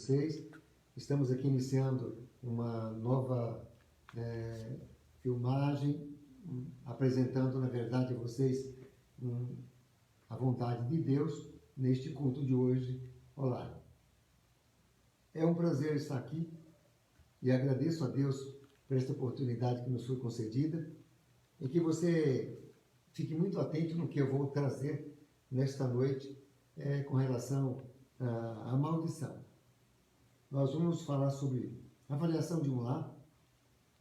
vocês. Estamos aqui iniciando uma nova filmagem, apresentando, na verdade, a vocês a vontade de Deus neste culto de hoje. Olá! É um prazer estar aqui e agradeço a Deus por esta oportunidade que nos foi concedida e que você fique muito atento no que eu vou trazer nesta noite com relação à maldição. Nós vamos falar sobre a avaliação de um lar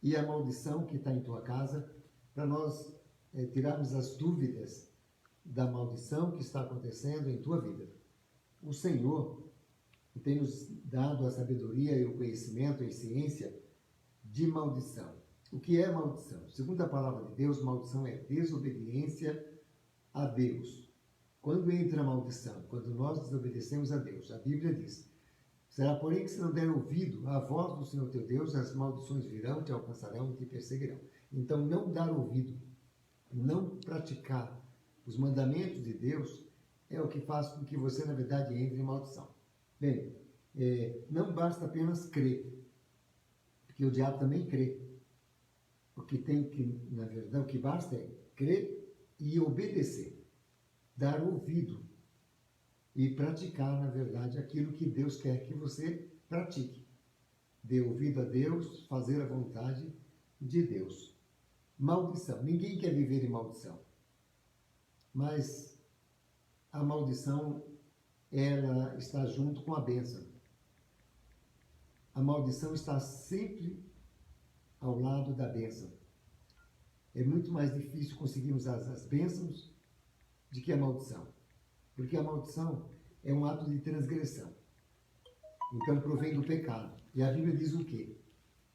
e a maldição que está em tua casa, para nós tirarmos as dúvidas da maldição que está acontecendo em tua vida. O Senhor tem nos dado a sabedoria e o conhecimento e ciência de maldição. O que é maldição? Segundo a palavra de Deus, maldição é desobediência a Deus. Quando entra a maldição, quando nós desobedecemos a Deus, a Bíblia diz: será, porém, que se não der ouvido à voz do Senhor teu Deus, as maldições virão, te alcançarão e te perseguirão. Então, não dar ouvido, não praticar os mandamentos de Deus é o que faz com que você, na verdade, entre em maldição. Bem, não basta apenas crer, porque o diabo também crê. O que tem que, na verdade, o que basta é crer e obedecer, dar ouvido e praticar, na verdade, aquilo que Deus quer que você pratique. Dê ouvido a Deus, fazer a vontade de Deus. Maldição. Ninguém quer viver em maldição. Mas a maldição, ela está junto com a bênção. A maldição está sempre ao lado da bênção. É muito mais difícil conseguirmos as bênçãos do que a maldição. Porque a maldição é um ato de transgressão. Então provém do pecado. E a Bíblia diz o quê?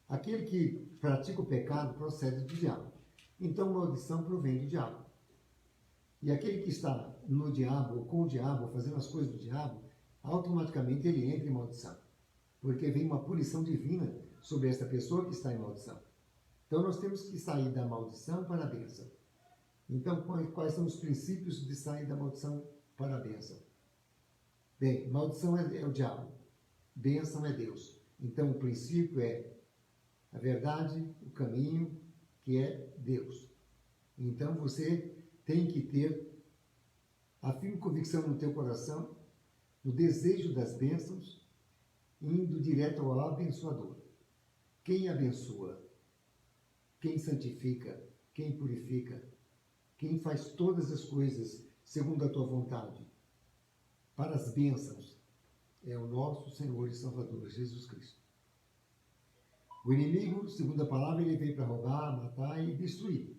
Aquele que pratica o pecado procede do diabo. Então maldição provém do diabo. E aquele que está no diabo, ou com o diabo, ou fazendo as coisas do diabo, automaticamente ele entra em maldição. Porque vem uma punição divina sobre essa pessoa que está em maldição. Então nós temos que sair da maldição para a bênção. Então quais são os princípios de sair da maldição para a bênção? Bem, maldição é o diabo, bênção é Deus. Então o princípio é a verdade, o caminho, que é Deus. Então você tem que ter a firme convicção no teu coração, no desejo das bênçãos, indo direto ao abençoador. Quem abençoa, quem santifica, quem purifica, quem faz todas as coisas segundo a tua vontade, para as bênçãos, é o nosso Senhor e Salvador, Jesus Cristo. O inimigo, segundo a palavra, ele veio para roubar, matar e destruir.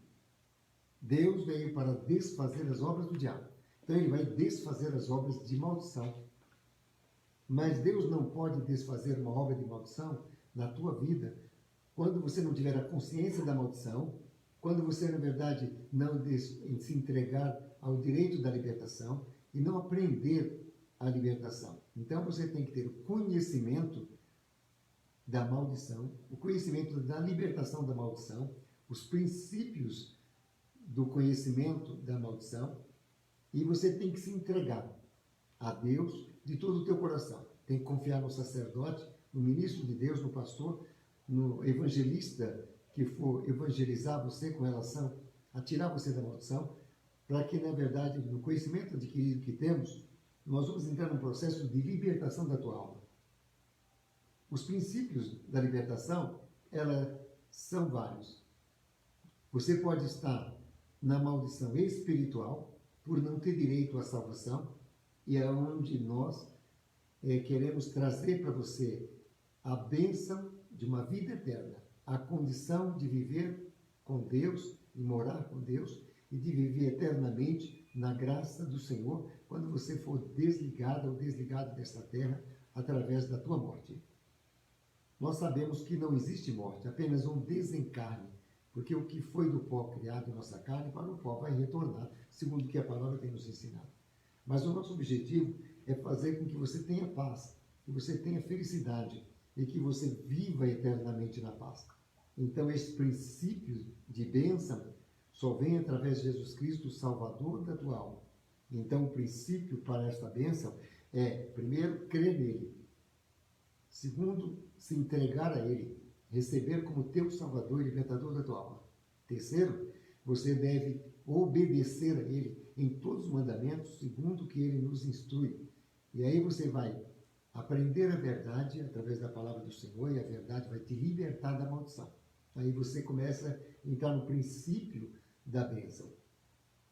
Deus veio para desfazer as obras do diabo. Então ele vai desfazer as obras de maldição. Mas Deus não pode desfazer uma obra de maldição na tua vida quando você não tiver a consciência da maldição, quando você, na verdade, não se entregar ao direito da libertação e não aprender a libertação. Então você tem que ter o conhecimento da maldição, o conhecimento da libertação da maldição, os princípios do conhecimento da maldição, e você tem que se entregar a Deus de todo o teu coração. Tem que confiar no sacerdote, no ministro de Deus, no pastor, no evangelista que for evangelizar você com relação a tirar você da maldição, para que, na verdade, no conhecimento adquirido que temos, nós vamos entrar num processo de libertação da tua alma. Os princípios da libertação, elas são vários. Você pode estar na maldição espiritual por não ter direito à salvação, e é onde nós queremos trazer para você a bênção de uma vida eterna, a condição de viver com Deus e morar com Deus e de viver eternamente na graça do Senhor quando você for desligado ou desligado desta terra através da tua morte. Nós sabemos que não existe morte, apenas um desencarne, porque o que foi do pó criado em nossa carne, para o pó vai retornar, segundo o que a palavra tem nos ensinado. Mas o nosso objetivo é fazer com que você tenha paz, que você tenha felicidade e que você viva eternamente na paz. Então, esse princípio de bênção só vem através de Jesus Cristo, o Salvador da tua alma. Então, o princípio para esta bênção é, primeiro, crer nele. Segundo, se entregar a Ele, receber como teu Salvador e Libertador da tua alma. Terceiro, você deve obedecer a Ele em todos os mandamentos, segundo o que Ele nos instrui. E aí você vai aprender a verdade através da palavra do Senhor, e a verdade vai te libertar da maldição. Aí você começa a entrar no princípio da bênção.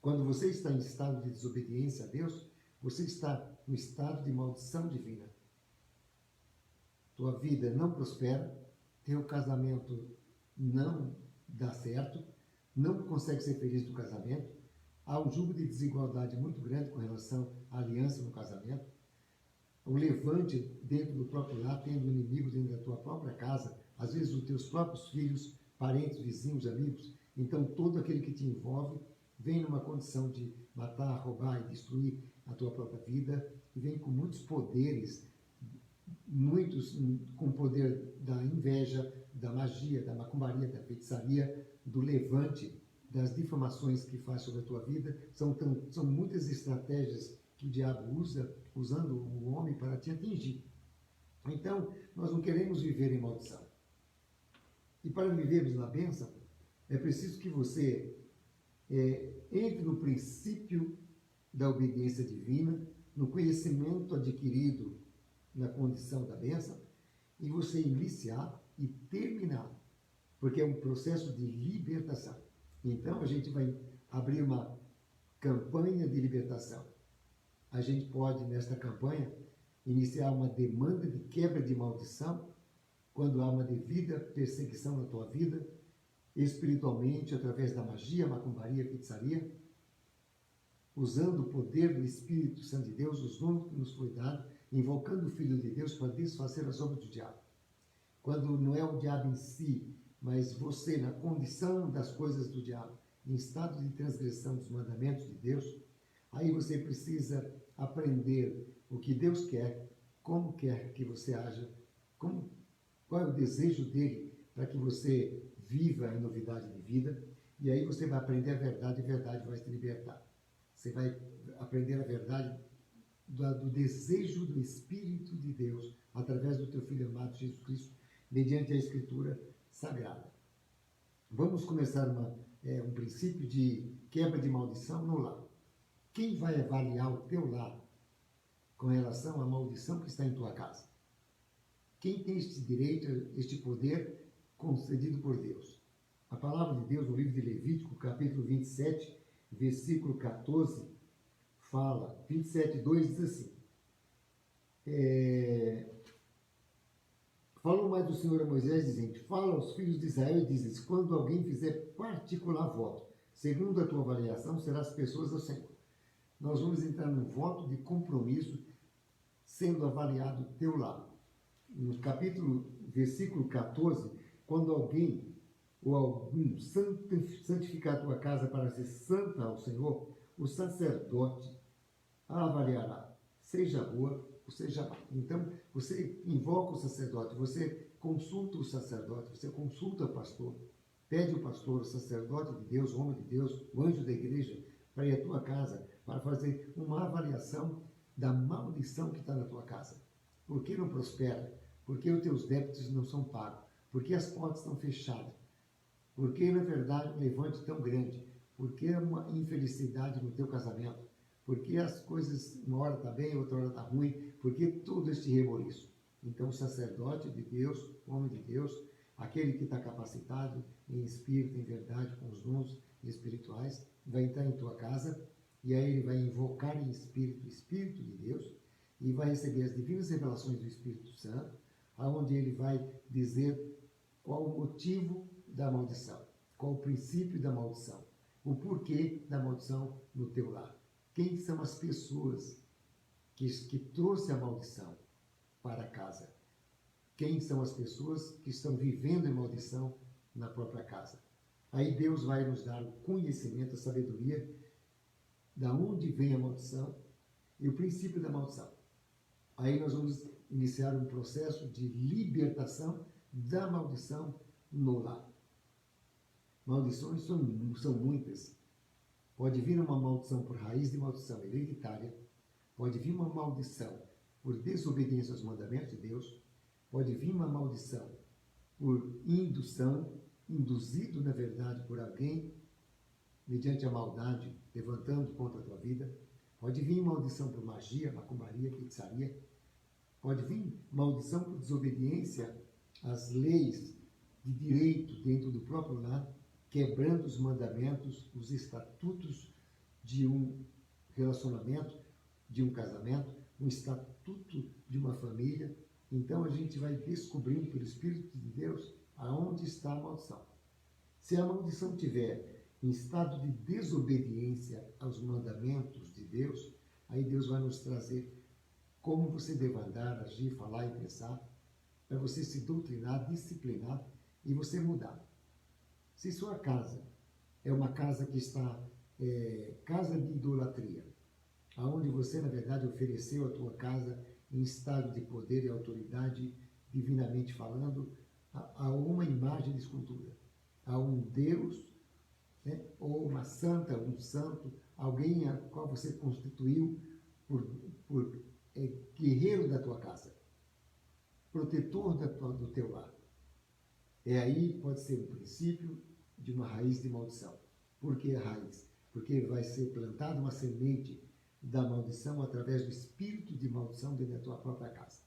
Quando você está em estado de desobediência a Deus, você está no estado de maldição divina. Tua vida não prospera, teu casamento não dá certo, não consegue ser feliz no casamento, há um jugo de desigualdade muito grande com relação à aliança no casamento, um levante dentro do próprio lar, tendo um inimigo dentro da tua própria casa, às vezes os teus próprios filhos, parentes, vizinhos, amigos. Então todo aquele que te envolve vem numa condição de matar, roubar e destruir a tua própria vida, e vem com muitos poderes, muitos com o poder da inveja, da magia, da macumbaria, da feitiçaria, do levante, das difamações que faz sobre a tua vida. São muitas estratégias que o diabo usa, usando o homem para te atingir. Então, nós não queremos viver em maldição. E para vivermos na bênção, é preciso que você entre no princípio da obediência divina, no conhecimento adquirido na condição da bênção, e você iniciar e terminar, porque é um processo de libertação. Então, a gente vai abrir uma campanha de libertação. A gente pode, nesta campanha, iniciar uma demanda de quebra de maldição, quando há uma devida perseguição na tua vida, espiritualmente, através da magia, macumbaria, feitiçaria, usando o poder do Espírito Santo de Deus, os dons que nos foi dado, invocando o Filho de Deus para desfazer as obras do diabo. Quando não é o diabo em si, mas você, na condição das coisas do diabo, em estado de transgressão dos mandamentos de Deus, aí você precisa aprender o que Deus quer, como quer que você haja, qual é o desejo dele para que você viva em novidade de vida, e aí você vai aprender a verdade e a verdade vai te libertar. Você vai aprender a verdade do desejo do Espírito de Deus, através do teu Filho amado Jesus Cristo, mediante a Escritura Sagrada. Vamos começar um princípio de quebra de maldição no lar. Quem vai avaliar o teu lar com relação à maldição que está em tua casa? Quem tem este direito, este poder concedido por Deus? A palavra de Deus, no livro de Levítico, capítulo 27, versículo 14, fala, 27:2 diz assim, falou mais do Senhor a Moisés, dizendo, fala aos filhos de Israel e dizes, quando alguém fizer particular voto, segundo a tua avaliação, serás pessoas ao Senhor. Nós vamos entrar num voto de compromisso, sendo avaliado o teu lar. No versículo 14, quando alguém ou algum santificar a tua casa para ser santa ao Senhor, o sacerdote a avaliará, seja boa ou seja má. Então, você invoca o sacerdote, você consulta o sacerdote, você consulta o pastor, pede o pastor, o sacerdote de Deus, o homem de Deus, o anjo da igreja, para ir à tua casa, para fazer uma avaliação da maldição que está na tua casa. Por que não prospera? Por que os teus débitos não são pagos? Por que as portas estão fechadas? Por que, na verdade, um levante tão grande? Por que uma infelicidade no teu casamento? Por que as coisas, uma hora está bem, outra hora está ruim? Por que todo este reboliço? Então, o sacerdote de Deus, o homem de Deus, aquele que está capacitado em espírito, em verdade, com os dons espirituais, vai entrar em tua casa e aí ele vai invocar em espírito o Espírito de Deus e vai receber as divinas revelações do Espírito Santo, aonde ele vai dizer qual o motivo da maldição, qual o princípio da maldição, o porquê da maldição no teu lar. Quem são as pessoas que trouxe a maldição para casa? Quem são as pessoas que estão vivendo em maldição na própria casa? Aí Deus vai nos dar o conhecimento, a sabedoria, da onde vem a maldição e o princípio da maldição. Aí nós vamos iniciar um processo de libertação da maldição no lar. Maldições são muitas. Pode vir uma maldição por raiz de maldição hereditária, pode vir uma maldição por desobediência aos mandamentos de Deus, Pode vir uma maldição por indução, induzido, na verdade, por alguém, mediante a maldade, levantando contra a tua vida. Pode vir maldição por magia, macumbaria, feitiçaria. Pode vir maldição por desobediência às leis de direito dentro do próprio lar, quebrando os mandamentos, os estatutos de um relacionamento, de um casamento, um estatuto de uma família. Então a gente vai descobrindo pelo Espírito de Deus aonde está a maldição. Se a maldição tiver em estado de desobediência aos mandamentos de Deus, aí Deus vai nos trazer como você deve andar, agir, falar e pensar, para você se doutrinar, disciplinar e você mudar. Se sua casa é uma casa que está casa de idolatria, aonde você, na verdade, ofereceu a tua casa em estado de poder e autoridade, divinamente falando, a uma imagem de escultura, a um Deus, né, ou uma santa, um santo, alguém a qual você constituiu por guerreiro da tua casa, protetor do teu lar. Aí pode ser um princípio de uma raiz de maldição. Por que a raiz? Porque vai ser plantada uma semente da maldição através do espírito de maldição dentro da tua própria casa.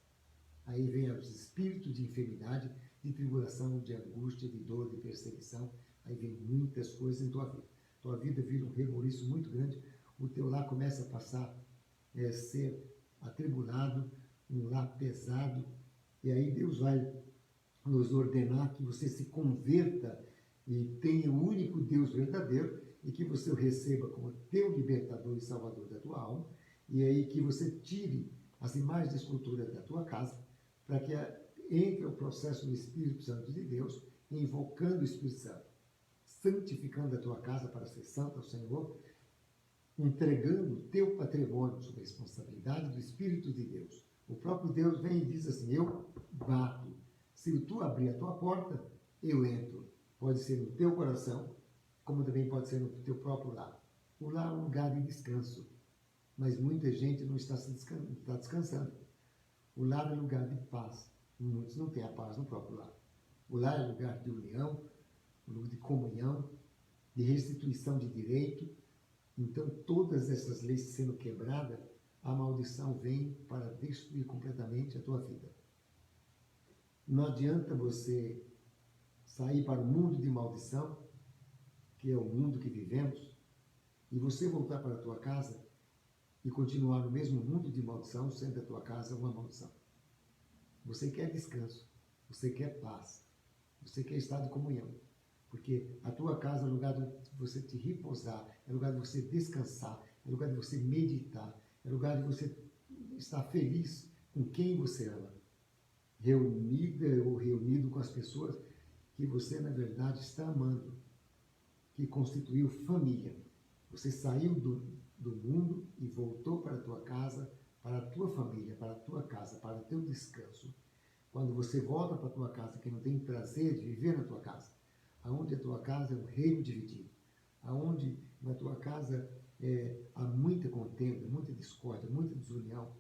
Aí vem os espíritos de enfermidade, de tribulação, de angústia, de dor, de perseguição. Aí vem muitas coisas em tua vida. Tua vida vira um reboliço muito grande. O teu lar começa a passar a ser atribulado, um lar pesado. E aí Deus vai nos ordenar que você se converta e tenha o único Deus verdadeiro e que você o receba como teu libertador e salvador da tua alma, e aí que você tire as imagens de escultura da tua casa, para que entre o processo do Espírito Santo de Deus, invocando o Espírito Santo, santificando a tua casa para ser santa ao Senhor, entregando o teu patrimônio sob a responsabilidade do Espírito de Deus. O próprio Deus vem e diz assim: eu bato. Se tu abrir a tua porta, eu entro. Pode ser no teu coração, como também pode ser no teu próprio lar. O lar é um lugar de descanso, mas muita gente não está descansando. O lar é lugar de paz. Muitos não têm a paz no próprio lar. O lar é lugar de união, de comunhão, de restituição de direito. Então, todas essas leis sendo quebradas, a maldição vem para destruir completamente a tua vida. Não adianta você sair para o mundo de maldição, que é o mundo que vivemos, e você voltar para a tua casa e continuar no mesmo mundo de maldição, sendo a tua casa uma maldição. Você quer descanso, você quer paz, você quer estar de comunhão, porque a tua casa é lugar de você te repousar, é lugar de você descansar, é lugar de você meditar, é lugar de você estar feliz com quem você ama, reunida ou reunido com as pessoas que você, na verdade, está amando, que constituiu família. Você saiu do mundo e voltou para a tua casa, para a tua família, para a tua casa, para o teu descanso. Quando você volta para a tua casa, que não tem prazer de viver na tua casa, aonde a tua casa é um reino dividido, aonde na tua casa há muita contenda, muita discórdia, muita desunião,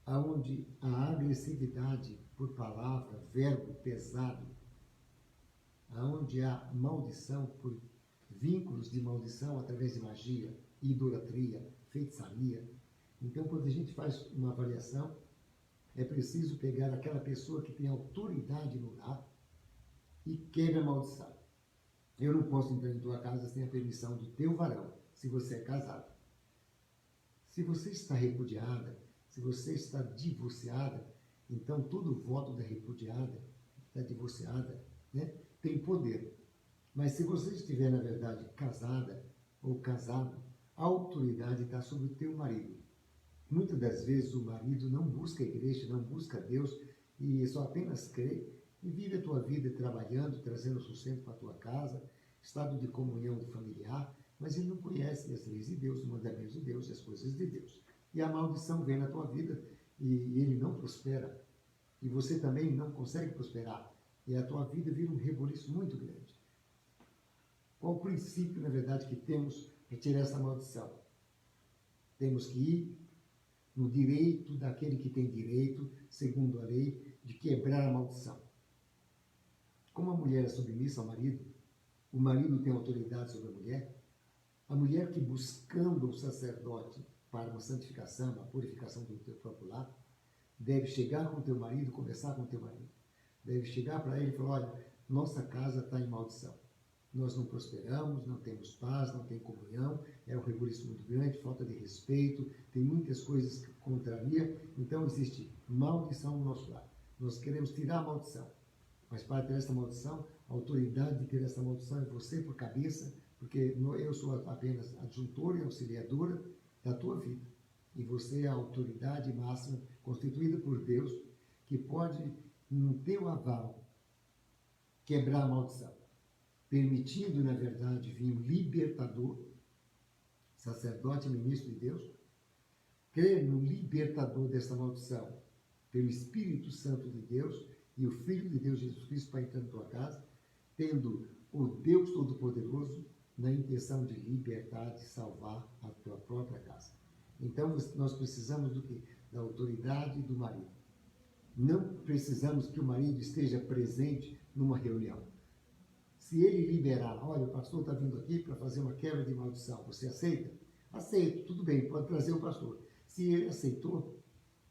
aonde a agressividade por palavra, verbo pesado, aonde há maldição por vínculos de maldição através de magia, idolatria, feitiçaria. Então, quando a gente faz uma avaliação, é preciso pegar aquela pessoa que tem autoridade no lar e quebra a maldição. Eu não posso entrar em tua casa sem a permissão do teu varão, se você é casado. Se você está repudiada, se você está divorciada, então todo voto da repudiada, da divorciada, né, tem poder. Mas se você estiver, na verdade, casada ou casado, a autoridade está sobre o teu marido. Muitas das vezes o marido não busca a igreja, não busca Deus e só apenas crê e vive a tua vida trabalhando, trazendo sustento para a tua casa, estado de comunhão familiar, mas ele não conhece as leis de Deus, os mandamentos de Deus, as coisas de Deus. E a maldição vem na tua vida e ele não prospera. E você também não consegue prosperar. E a tua vida vira um reboliço muito grande. Qual o princípio, na verdade, que temos para tirar essa maldição? Temos que ir no direito daquele que tem direito, segundo a lei, de quebrar a maldição. Como a mulher é submissa ao marido, o marido tem autoridade sobre a mulher que buscando o sacerdote para uma santificação, uma purificação do teu próprio lar, deve chegar com o teu marido, conversar com o teu marido. Deve chegar para ele e falar, olha, nossa casa está em maldição. Nós não prosperamos, não temos paz, não tem comunhão, é um rebuliço muito grande, falta de respeito, tem muitas coisas que contraria, então existe maldição no nosso lar. Nós queremos tirar a maldição, mas para ter essa maldição, a autoridade de ter essa maldição é você por cabeça, porque eu sou apenas adjuntora e auxiliadora da tua vida. E você é a autoridade máxima constituída por Deus, que pode, no teu aval, quebrar a maldição, permitindo, na verdade, vir um libertador, sacerdote e ministro de Deus, crer no libertador dessa maldição, pelo Espírito Santo de Deus e o Filho de Deus, Jesus Cristo, para entrar na tua casa, tendo o Deus Todo-Poderoso na intenção de libertar, de salvar a tua própria casa. Então, nós precisamos do quê? Da autoridade do marido. Não precisamos que o marido esteja presente numa reunião. Se ele liberar, olha, o pastor está vindo aqui para fazer uma quebra de maldição, você aceita? Aceito, tudo bem, pode trazer o pastor. Se ele aceitou,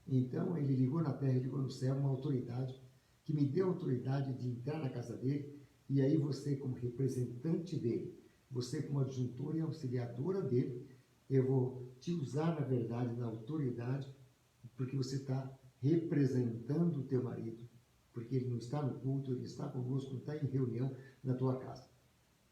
então ele ligou na terra, ligou no céu, uma autoridade que me deu a autoridade de entrar na casa dele, e aí você, como representante dele, você como adjuntora e auxiliadora dele, eu vou te usar, na verdade, na autoridade, porque você está representando o teu marido, porque ele não está no culto, ele está conosco, não está em reunião na tua casa.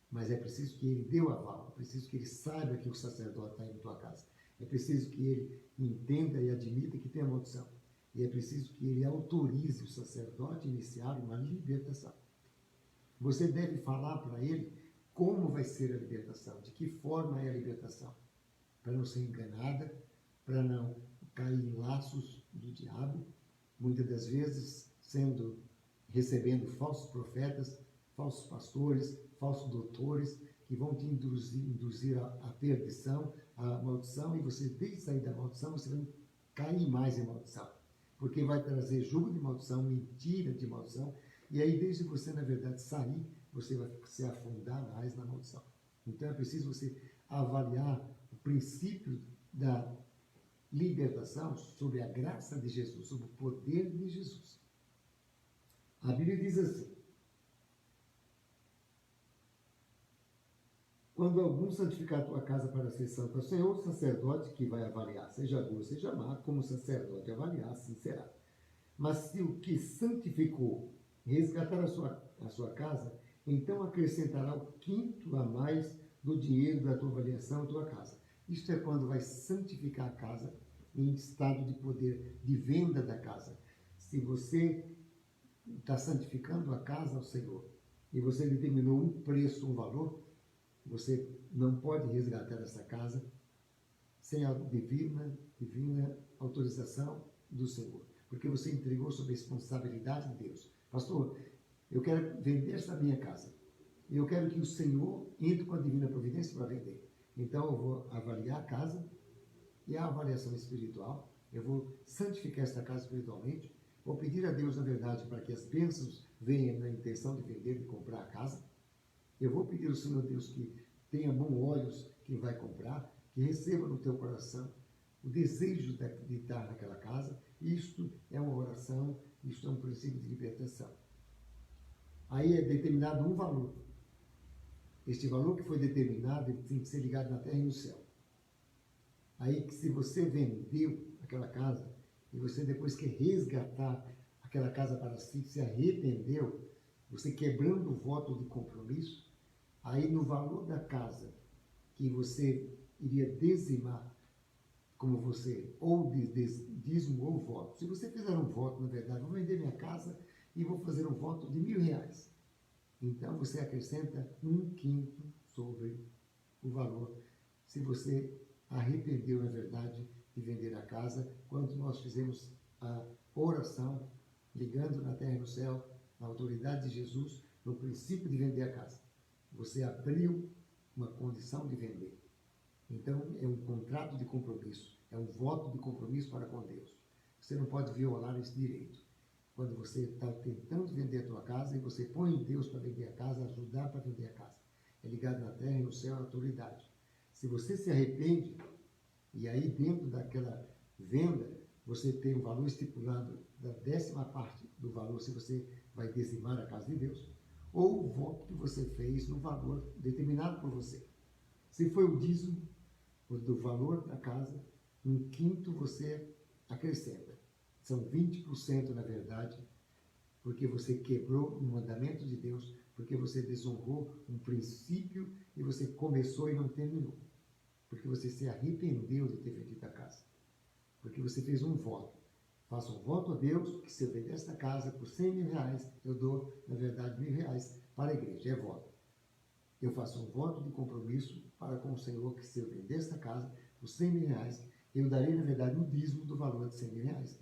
Mas é preciso que ele dê o aval, é preciso que ele saiba que o sacerdote está aí na tua casa. É preciso que ele entenda e admita que tem a maldição. E é preciso que ele autorize o sacerdote a iniciar uma libertação. Você deve falar para ele como vai ser a libertação, de que forma é a libertação, para não ser enganada, para não cair em laços do diabo, muitas das vezes recebendo falsos profetas, falsos pastores, falsos doutores, que vão te induzir à perdição, à maldição, e você, desde sair da maldição, você vai cair mais em maldição, porque vai trazer jugo de maldição, mentira de maldição, e aí desde você, na verdade, sair, você vai se afundar mais na maldição. Então é preciso você avaliar o princípio da libertação sobre a graça de Jesus, sobre o poder de Jesus. A Bíblia diz assim: quando algum santificar a tua casa para ser santo ao Senhor, o sacerdote que vai avaliar, seja bom, seja má, como o sacerdote avaliar, assim será. Mas se o que santificou resgatar a sua casa, então acrescentará o quinto a mais do dinheiro da tua avaliação à tua casa. Isto é quando vai santificar a casa em estado de poder de venda da casa. Se você está santificando a casa ao Senhor e você determinou um preço, um valor, você não pode resgatar essa casa sem a divina autorização do Senhor, porque você entregou sob a responsabilidade de Deus. Pastor, eu quero vender essa minha casa. Eu quero que o Senhor entre com a divina providência para vender. Então eu vou avaliar a casa e a avaliação espiritual. Eu vou santificar esta casa espiritualmente. Vou pedir a Deus, na verdade, para que as bênçãos venham na intenção de vender e comprar a casa. Eu vou pedir ao Senhor Deus que tenha bons olhos quem vai comprar, que receba no teu coração o desejo de estar naquela casa. Isto é uma oração, isto é um princípio de libertação. Aí é determinado um valor. Este valor que foi determinado, ele tem que ser ligado na terra e no céu. Aí que se você vendeu aquela casa, e você depois quer resgatar aquela casa para si, se arrependeu, você quebrando o voto de compromisso, aí no valor da casa que você iria dizimar, como você, ou dízimo ou voto. Se você fizer um voto, na verdade, vou vender minha casa e vou fazer um voto de R$1.000. Então você acrescenta um quinto sobre o valor, se você arrependeu, na verdade, de vender a casa, quando nós fizemos a oração, ligando na terra e no céu, na autoridade de Jesus, no princípio de vender a casa. Você abriu uma condição de vender. Então, é um contrato de compromisso, é um voto de compromisso para com Deus. Você não pode violar esse direito. quando você está tentando vender a tua casa e você põe Deus para vender a casa, ajudar para vender a casa. É ligado na terra e no céu a autoridade. Se você se arrepende, e aí dentro daquela venda, você tem um valor estipulado da 10ª parte do valor, se você vai dizimar a casa de Deus, ou o voto que você fez no valor determinado por você. Se foi o dízimo do valor da casa, 1/5 você acrescenta. São 20% na verdade, porque você quebrou um mandamento de Deus, porque você desonrou um princípio e você começou e não terminou. Porque você se arrependeu de ter vendido a casa. Porque você fez um voto. Faça um voto a Deus que se eu vender esta casa por 100 mil reais, eu dou, na verdade, 1.000 reais para a igreja. É voto. Eu faço um voto de compromisso para com o Senhor que se eu vender esta casa por 100 mil reais, eu darei, na verdade, o dízimo do valor de 100 mil reais.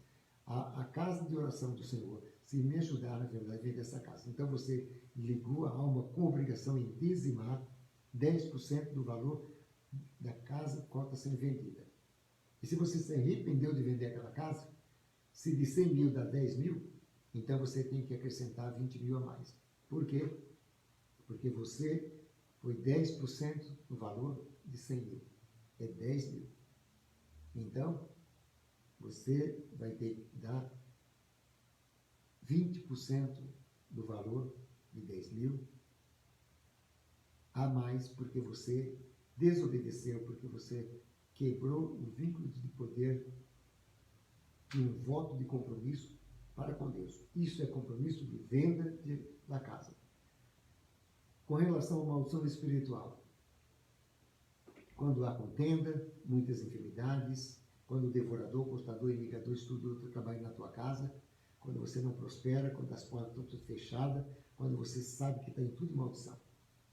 A casa de oração do Senhor, se me ajudar, na verdade, a vender essa casa. Então, você ligou a alma com obrigação em dizimar 10% do valor da casa que está sendo vendida. E se você se arrependeu de vender aquela casa, se de 100 mil dá 10 mil, então você tem que acrescentar 20 mil a mais. Por quê? Porque você foi 10% no valor de 100 mil. É 10 mil. Então, você vai ter que dar 20% do valor de 10 mil a mais, porque você desobedeceu, porque você quebrou o vínculo de poder de um voto de compromisso para com Deus. Isso é compromisso de venda da casa. Com relação à maldição espiritual, quando há contenda, muitas enfermidades, quando o devorador, costador e ligador estudam trabalham na tua casa, quando você não prospera, quando as portas estão tudo fechadas, quando você sabe que está em tudo maldição.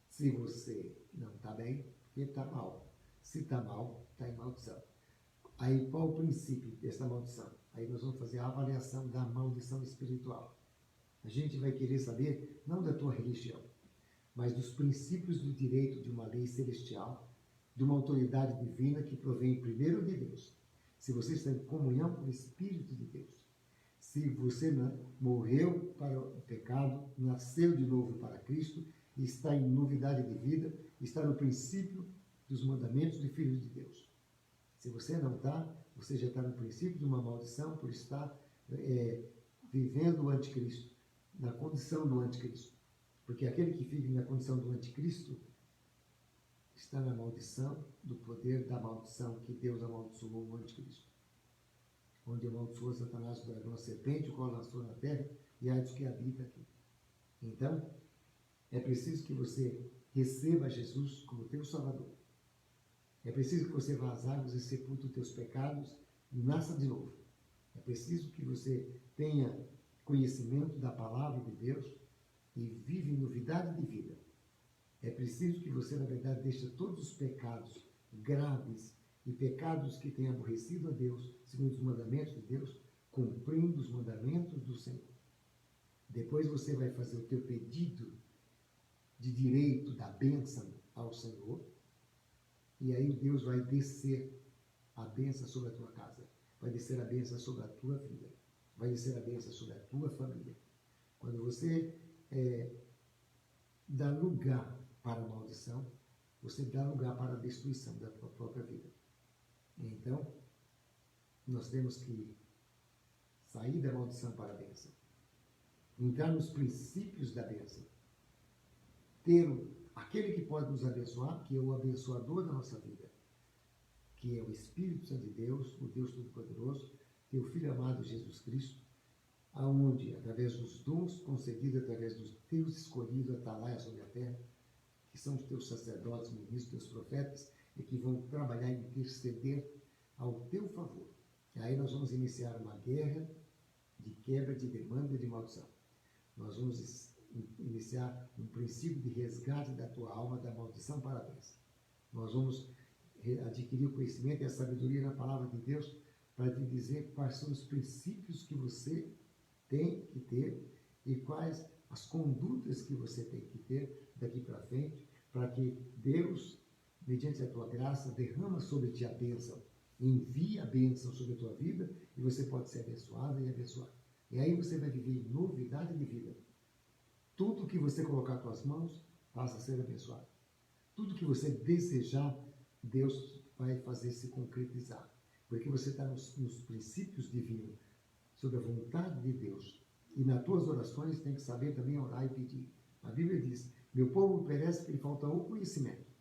Se você não está bem, porque está mal. Se está mal, está em maldição. Aí qual o princípio dessa maldição? Aí nós vamos fazer a avaliação da maldição espiritual. A gente vai querer saber, não da tua religião, mas dos princípios do direito de uma lei celestial, de uma autoridade divina que provém primeiro de Deus. Se você está em comunhão com o Espírito de Deus, se você morreu para o pecado, nasceu de novo para Cristo, e está em novidade de vida, está no princípio dos mandamentos de Filho de Deus. Se você não está, você já está no princípio de uma maldição por estar vivendo o anticristo, na condição do anticristo. Porque aquele que vive na condição do anticristo está na maldição do poder da maldição que Deus amaldiçoou o anticristo. Onde amaldiçoou Satanás, o dragão, a serpente, o qual lançou na terra, e há dos que habita aqui. Então, é preciso que você receba Jesus como teu Salvador. É preciso que você vá às águas e sepulte os teus pecados e nasça de novo. É preciso que você tenha conhecimento da palavra de Deus e vive em novidade de vida. É preciso que você, na verdade, deixe todos os pecados graves e pecados que tenham aborrecido a Deus, segundo os mandamentos de Deus, cumprindo os mandamentos do Senhor. Depois você vai fazer o teu pedido de direito da bênção ao Senhor, e aí Deus vai descer a bênção sobre a tua casa, vai descer a bênção sobre a tua vida, vai descer a bênção sobre a tua família. Quando você dá lugar para a maldição, você dá lugar para a destruição da tua própria vida. Então, nós temos que sair da maldição para a bênção, entrar nos princípios da bênção, ter aquele que pode nos abençoar, que é o abençoador da nossa vida, que é o Espírito Santo de Deus, o Deus Todo-Poderoso, teu Filho amado Jesus Cristo, aonde, através dos dons concedidos, através dos teus escolhidos, atalaias sobre a terra, que são os teus sacerdotes, ministros, teus profetas, e que vão trabalhar e interceder ao teu favor. E aí nós vamos iniciar uma guerra de quebra de demanda de maldição. Nós vamos iniciar um princípio de resgate da tua alma da maldição para a bênção. Nós vamos adquirir o conhecimento e a sabedoria na palavra de Deus para te dizer quais são os princípios que você tem que ter e quais as condutas que você tem que ter daqui para frente, para que Deus, mediante a tua graça, derrama sobre ti a bênção, envia a bênção sobre a tua vida e você pode ser abençoado e abençoado. E aí você vai viver novidade de vida. Tudo que você colocar com as mãos passa a ser abençoado. Tudo que você desejar, Deus vai fazer se concretizar. Porque você está nos princípios divinos, sobre a vontade de Deus. E nas tuas orações tem que saber também orar e pedir. A Bíblia diz, meu povo perece porque lhe falta o conhecimento.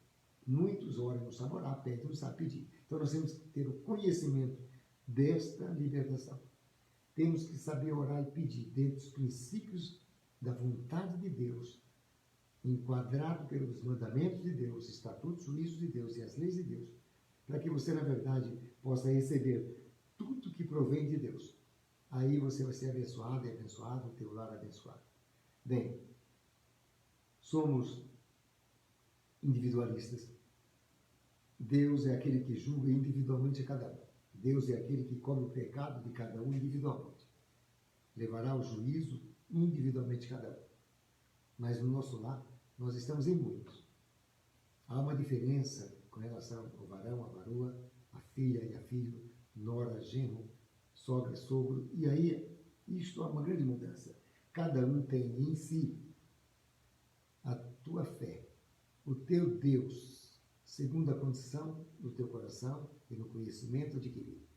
Muitos oram, não sabem orar, pedem, não sabem pedir. Então nós temos que ter o conhecimento desta libertação. Temos que saber orar e pedir dentro dos princípios da vontade de Deus, enquadrado pelos mandamentos de Deus, estatutos, juízos de Deus e as leis de Deus, para que você, na verdade, possa receber tudo que provém de Deus. Aí você vai ser abençoado e abençoado, o teu lar abençoado. Bem, somos individualistas. Deus é aquele que julga individualmente a cada um. Deus é aquele que come o pecado de cada um individualmente. Levará o juízo individualmente cada um. Mas no nosso lar, nós estamos em muitos. Há uma diferença com relação ao varão, a varoa, a filha e a filho, nora, genro, sogra, sogro. E aí, isto é uma grande mudança. Cada um tem em si a tua fé, o teu Deus, segundo a condição do teu coração e no conhecimento adquirido.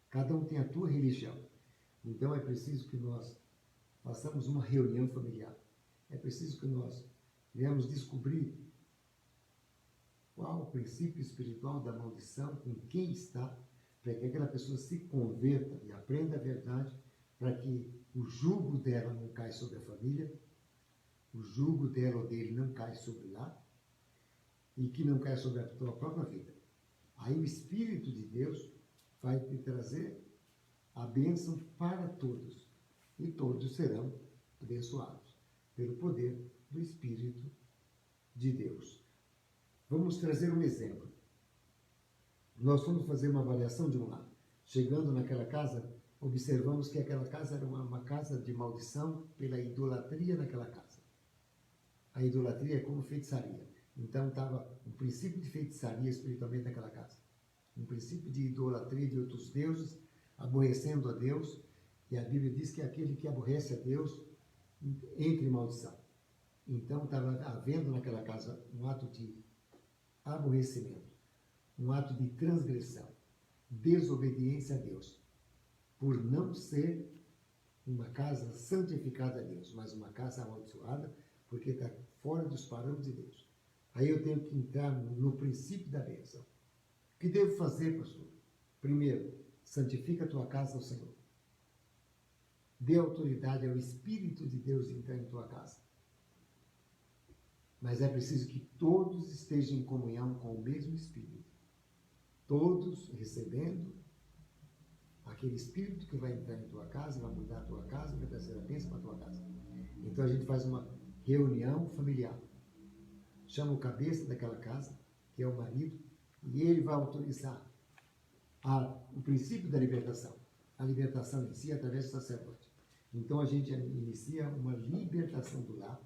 Cada um tem a tua religião. Então é preciso que nós façamos uma reunião familiar. É preciso que nós venhamos descobrir qual o princípio espiritual da maldição, com quem está, para que aquela pessoa se converta e aprenda a verdade, para que o jugo dela não caia sobre a família, o jugo dela ou dele não caia sobre lá, e que não caia sobre a tua própria vida. Aí o Espírito de Deus vai te trazer a bênção para todos, e todos serão abençoados pelo poder do Espírito de Deus. Vamos trazer um exemplo. Nós fomos fazer uma avaliação de um lar. Chegando naquela casa, observamos que aquela casa era uma casa de maldição pela idolatria naquela casa. A idolatria é como feitiçaria. Então estava um princípio de feitiçaria espiritualmente naquela casa. Um princípio de idolatria de outros deuses, aborrecendo a Deus. E a Bíblia diz que aquele que aborrece a Deus entra em maldição. Então estava havendo naquela casa um ato de aborrecimento, um ato de transgressão, desobediência a Deus, por não ser uma casa santificada a Deus, mas uma casa amaldiçoada, porque está fora dos parâmetros de Deus. Aí eu tenho que entrar no princípio da bênção. O que devo fazer, pastor? Primeiro, santifica a tua casa ao Senhor. Dê autoridade ao Espírito de Deus entrar em tua casa. Mas é preciso que todos estejam em comunhão com o mesmo Espírito. Todos recebendo aquele Espírito que vai entrar em tua casa, vai mudar a tua casa, vai trazer a bênção para a tua casa. Então a gente faz uma reunião familiar. Chama o cabeça daquela casa, que é o marido, e ele vai autorizar o princípio da libertação. A libertação em si através do sacerdote. Então a gente inicia uma libertação do lar,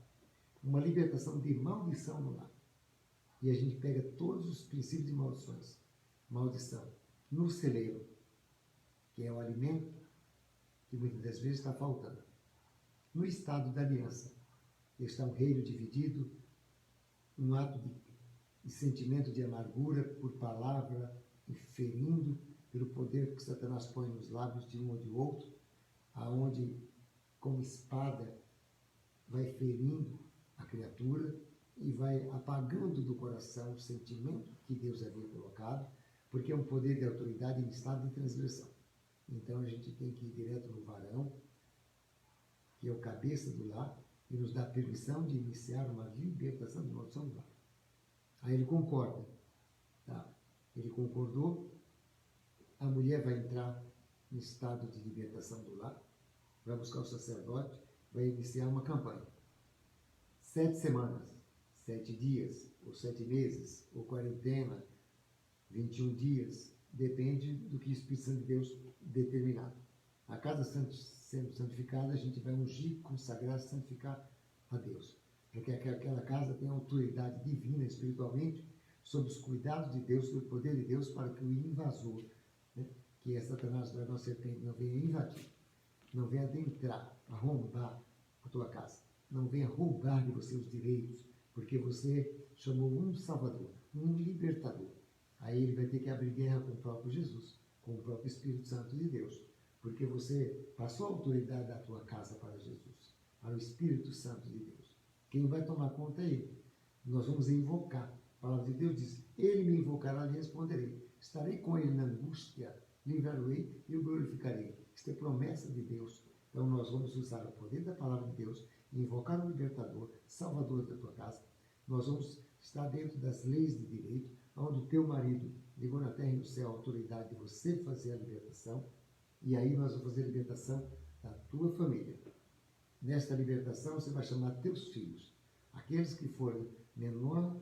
uma libertação de maldição no lar. E a gente pega todos os princípios de maldições. Maldição no celeiro, que é o alimento que muitas das vezes está faltando. No estado da aliança, que está um reino dividido, um ato de sentimento de amargura por palavra, ferindo pelo poder que Satanás põe nos lábios de um ou de outro, aonde, como espada, vai ferindo a criatura e vai apagando do coração o sentimento que Deus havia colocado, porque é um poder de autoridade em estado de transgressão. Então a gente tem que ir direto no varão, que é o cabeça do lar, e nos dá permissão de iniciar uma libertação de maldição do lar. Aí ele concorda. Tá? Ele concordou, a mulher vai entrar no estado de libertação do lar, vai buscar o sacerdote, vai iniciar uma campanha. 7 semanas, 7 dias, ou 7 meses, ou quarentena, 21 dias, depende do que o Espírito Santo de Deus determinar. A casa sendo santificada, a gente vai ungir, consagrar, santificar a Deus. Para que aquela casa tenha autoridade divina, espiritualmente, sob os cuidados de Deus, sob o poder de Deus, para que o invasor, né, que é Satanás, da nossa serpente, não venha invadir. não venha adentrar, arrombar a tua casa. Não venha roubar de você os direitos, porque você chamou um Salvador, um Libertador. Aí ele vai ter que abrir guerra com o próprio Jesus, com o próprio Espírito Santo de Deus, porque você passou a autoridade da tua casa para Jesus, para o Espírito Santo de Deus. Quem vai tomar conta é ele. Nós vamos invocar. A palavra de Deus diz, ele me invocará e responderei. Estarei com ele na angústia, livrarei e o glorificarei. Isto é promessa de Deus. Então nós vamos usar o poder da palavra de Deus e invocar o Libertador, Salvador da tua casa. Nós vamos estar dentro das leis de direito, onde o teu marido ligou na terra e no céu a autoridade de você fazer a libertação. E aí nós vamos fazer a libertação da tua família. Nesta libertação você vai chamar teus filhos. Aqueles que forem menor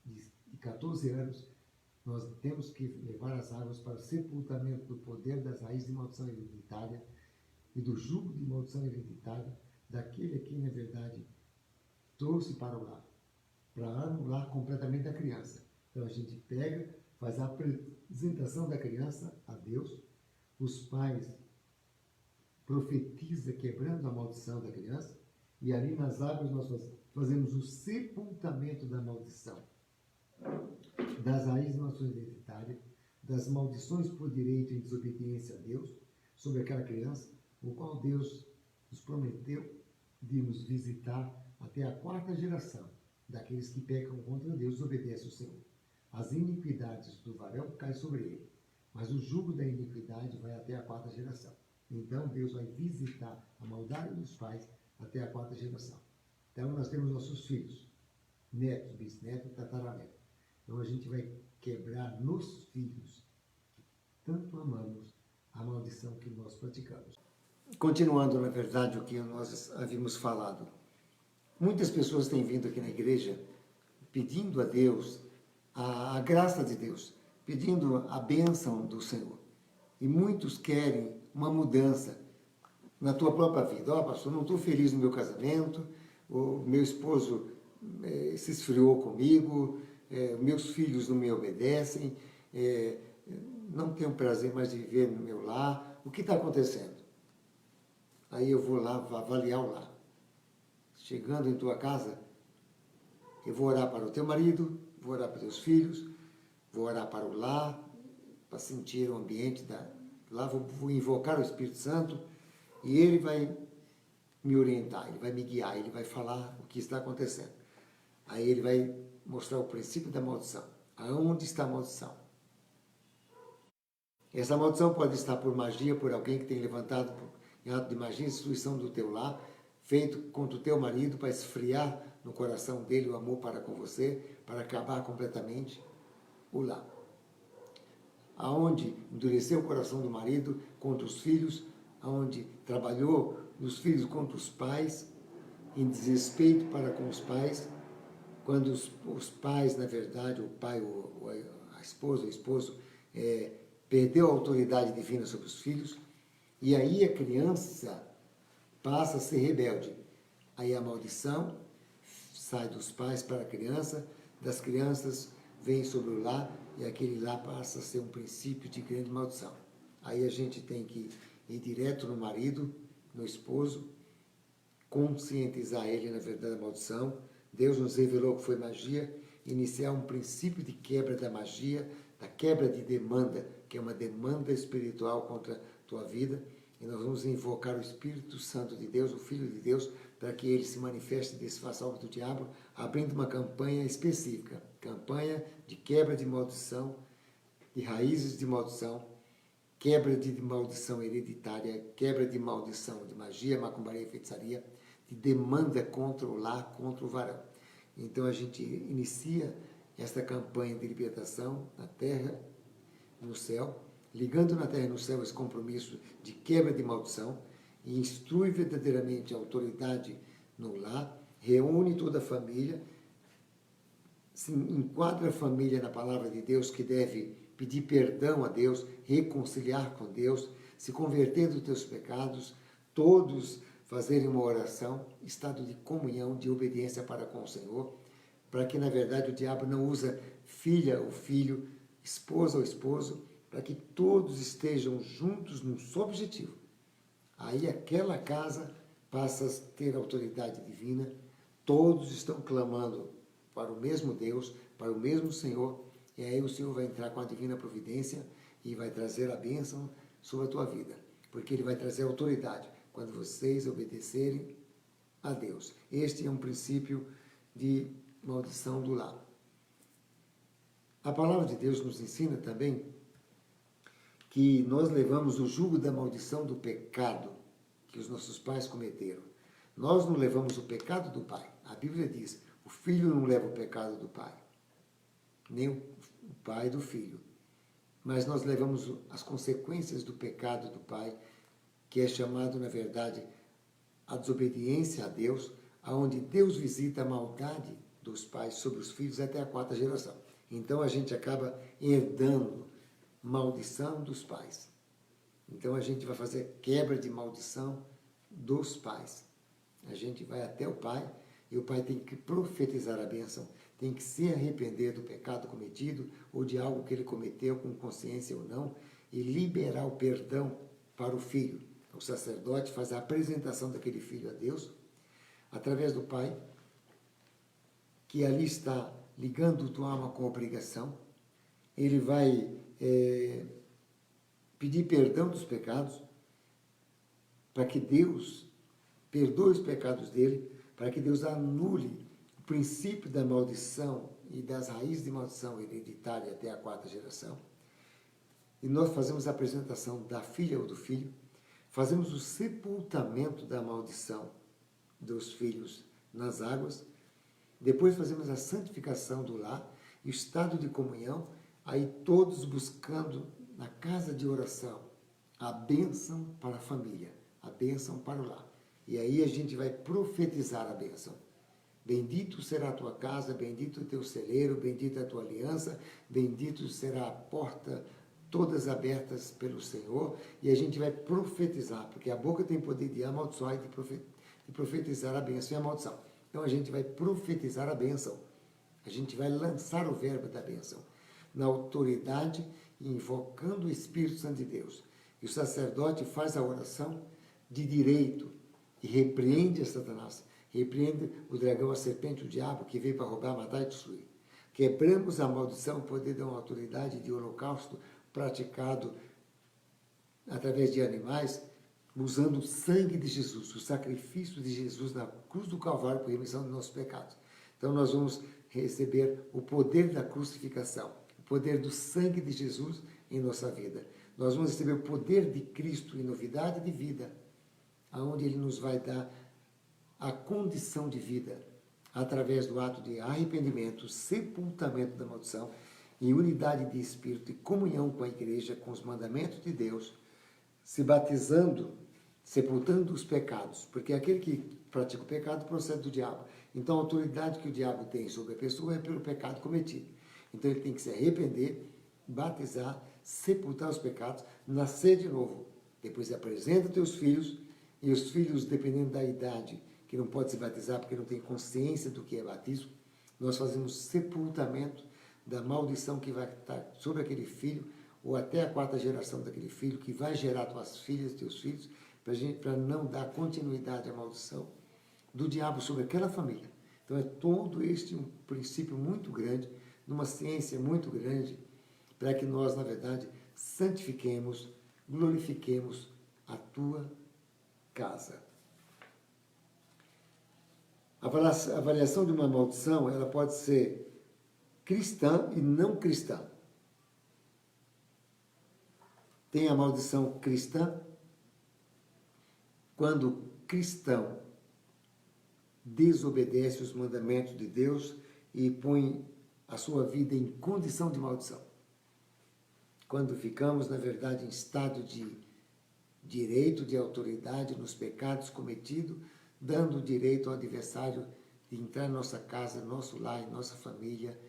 de 14 anos, nós temos que levar as águas para o sepultamento do poder das raízes de maldição hereditária e do jugo de maldição hereditária daquele que, na verdade, trouxe para o lar, para anular completamente a criança. Então a gente pega, faz a apresentação da criança a Deus, os pais profetizam quebrando a maldição da criança, e ali nas águas nós fazemos o sepultamento da maldição, das raízes de maldição hereditária, das maldições por direito em desobediência a Deus, sobre aquela criança, o qual Deus nos prometeu de nos visitar até a 4ª geração daqueles que pecam contra Deus e obedecem ao Senhor. As iniquidades do varão caem sobre ele, mas o jugo da iniquidade vai até a 4ª geração. Então Deus vai visitar a maldade dos pais até a 4ª geração. Então nós temos nossos filhos, netos, bisnetos, tataranetos. Então a gente vai quebrar nos filhos, que tanto amamos, a maldição que nós praticamos. Continuando, na verdade, o que nós havíamos falado. Muitas pessoas têm vindo aqui na igreja pedindo a Deus, a graça de Deus, pedindo a bênção do Senhor. E muitos querem uma mudança na tua própria vida. Ó, pastor, não estou feliz no meu casamento, o meu esposo se esfriou comigo, meus filhos não me obedecem, não tenho prazer mais de viver no meu lar. O que está acontecendo? Aí eu vou lá avaliar o lar. Chegando em tua casa, eu vou orar para o teu marido, vou orar para os teus filhos, vou orar para o lar, para sentir o ambiente lá, vou invocar o Espírito Santo e ele vai me orientar, ele vai me guiar, ele vai falar o que está acontecendo. Aí ele vai mostrar o princípio da maldição. Aonde está a maldição? Essa maldição pode estar por magia, por alguém que tem levantado em ato de magia, destruição do teu lar, feito contra o teu marido para esfriar no coração dele o amor para com você, para acabar completamente o lar. Aonde endureceu o coração do marido contra os filhos, aonde trabalhou nos filhos contra os pais, em desrespeito para com os pais, quando os pais, na verdade, o pai, a esposa, o esposo, perdeu a autoridade divina sobre os filhos, e aí a criança passa a ser rebelde. Aí a maldição sai dos pais para a criança, das crianças vem sobre o lar, e aquele lar passa a ser um princípio de grande maldição. Aí a gente tem que ir direto no marido, no esposo, conscientizar ele, na verdade, da maldição. Deus nos revelou que foi magia, iniciar um princípio de quebra da magia, da quebra de demanda, que é uma demanda espiritual contra a tua vida, e nós vamos invocar o Espírito Santo de Deus, o Filho de Deus, para que ele se manifeste e desfaça a obra do diabo, abrindo uma campanha específica, campanha de quebra de maldição, de raízes de maldição, quebra de maldição hereditária, quebra de maldição de magia, macumbaria e feitiçaria, de demanda contra o lar, contra o varão. Então a gente inicia esta campanha de libertação na terra, no céu, ligando na terra e no céu esse compromisso de quebra de maldição, e instrui verdadeiramente a autoridade no lar, reúne toda a família, se enquadra a família na palavra de Deus, que deve pedir perdão a Deus, reconciliar com Deus, se converter dos teus pecados, todos fazerem uma oração, estado de comunhão, de obediência para com o Senhor, para que, na verdade, o diabo não usa filha ou filho, esposa ou esposo, para que todos estejam juntos num só objetivo, Aí aquela casa passa a ter autoridade divina, todos estão clamando para o mesmo Deus, para o mesmo Senhor, e aí o Senhor vai entrar com a divina providência e vai trazer a bênção sobre a tua vida, porque Ele vai trazer autoridade quando vocês obedecerem a Deus. Este é um princípio de maldição do lar. A palavra de Deus nos ensina também que nós levamos o jugo da maldição do pecado que os nossos pais cometeram. Nós não levamos o pecado do pai. A Bíblia diz, o filho não leva o pecado do pai, nem o pai do filho. Mas nós levamos as consequências do pecado do pai, que é chamado, na verdade, a desobediência a Deus, aonde Deus visita a maldade dos pais sobre os filhos até a 4ª geração. Então a gente acaba herdando maldição dos pais. Então a gente vai fazer quebra de maldição dos pais. A gente vai até o pai e o pai tem que profetizar a bênção, tem que se arrepender do pecado cometido ou de algo que ele cometeu com consciência ou não e liberar o perdão para o filho. O sacerdote faz a apresentação daquele filho a Deus através do pai, que ali está ligando tua alma com obrigação. Ele vai pedir perdão dos pecados, para que Deus perdoe os pecados dele, para que Deus anule o princípio da maldição e das raízes de maldição hereditária até a 4ª geração. E nós fazemos a apresentação da filha ou do filho, fazemos o sepultamento da maldição dos filhos nas águas, depois fazemos a santificação do lar, e o estado de comunhão, aí todos buscando na casa de oração a bênção para a família, a bênção para o lar. E aí a gente vai profetizar a bênção. Bendito será a tua casa, bendito o teu celeiro, bendita a tua aliança, bendito será a porta, todas abertas pelo Senhor, e a gente vai profetizar, porque a boca tem poder de amaldiçoar e de profetizar a bênção e a maldição. Então a gente vai profetizar a bênção, a gente vai lançar o verbo da bênção, na autoridade e invocando o Espírito Santo de Deus. E o sacerdote faz a oração de direito e repreende a Satanás, repreende o dragão, a serpente, o diabo, que veio para roubar, matar e destruir. Quebramos a maldição, o poder da autoridade de holocausto praticado através de animais, usando o sangue de Jesus, o sacrifício de Jesus na cruz do Calvário por remissão dos nossos pecados. Então nós vamos receber o poder da crucificação, o poder do sangue de Jesus em nossa vida. Nós vamos receber o poder de Cristo em novidade de vida, aonde Ele nos vai dar a condição de vida, através do ato de arrependimento, sepultamento da maldição, em unidade de espírito e comunhão com a igreja, com os mandamentos de Deus, se batizando, sepultando os pecados, porque aquele que pratica o pecado procede do diabo. Então a autoridade que o diabo tem sobre a pessoa é pelo pecado cometido. Então ele tem que se arrepender, batizar, sepultar os pecados, nascer de novo. Depois apresenta teus filhos, e os filhos, dependendo da idade, que não pode se batizar porque não tem consciência do que é batismo, nós fazemos sepultamento da maldição que vai estar sobre aquele filho, ou até a 4ª geração daquele filho, que vai gerar tuas filhas, teus filhos, para não dar continuidade à maldição do diabo sobre aquela família. Então é todo este um princípio muito grande, numa ciência muito grande, para que nós, na verdade, santifiquemos, glorifiquemos a tua casa. A avaliação de uma maldição, ela pode ser cristã e não cristã. Tem a maldição cristã, quando o cristão desobedece os mandamentos de Deus e põe a sua vida em condição de maldição. Quando ficamos, na verdade, em estado de direito, de autoridade nos pecados cometidos, dando direito ao adversário de entrar em nossa casa, nosso lar, em nossa família,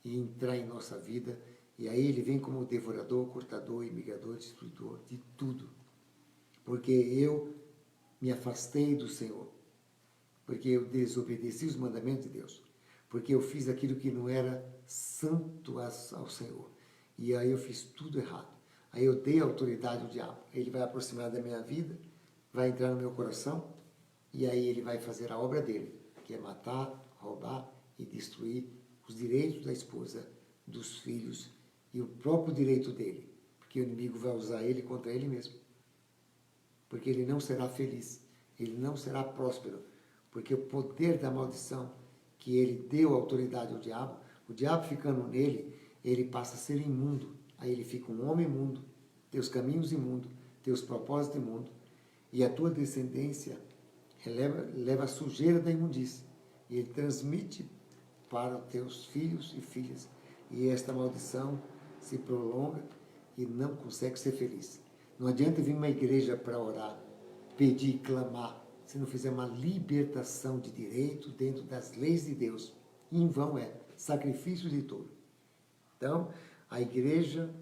e entrar em nossa vida. E aí ele vem como devorador, cortador, imigador, destruidor, de tudo. Porque eu me afastei do Senhor. Porque eu desobedeci os mandamentos de Deus. Porque eu fiz aquilo que não era santo ao Senhor. E aí eu fiz tudo errado. Aí eu dei autoridade ao diabo. Ele vai aproximar da minha vida, vai entrar no meu coração e aí ele vai fazer a obra dele, que é matar, roubar e destruir os direitos da esposa, dos filhos e o próprio direito dele, porque o inimigo vai usar ele contra ele mesmo. Porque ele não será feliz, ele não será próspero, porque o poder da maldição que ele deu autoridade ao diabo, o diabo ficando nele, ele passa a ser imundo, aí ele fica um homem imundo, teus caminhos imundos, teus propósitos imundos, e a tua descendência leva a sujeira da imundícia, e ele transmite para os teus filhos e filhas, e esta maldição se prolonga e não consegue ser feliz. Não adianta vir uma igreja para orar, pedir, clamar, se não fizer uma libertação de direito dentro das leis de Deus. E em vão é sacrifício de touro. Então, a igreja,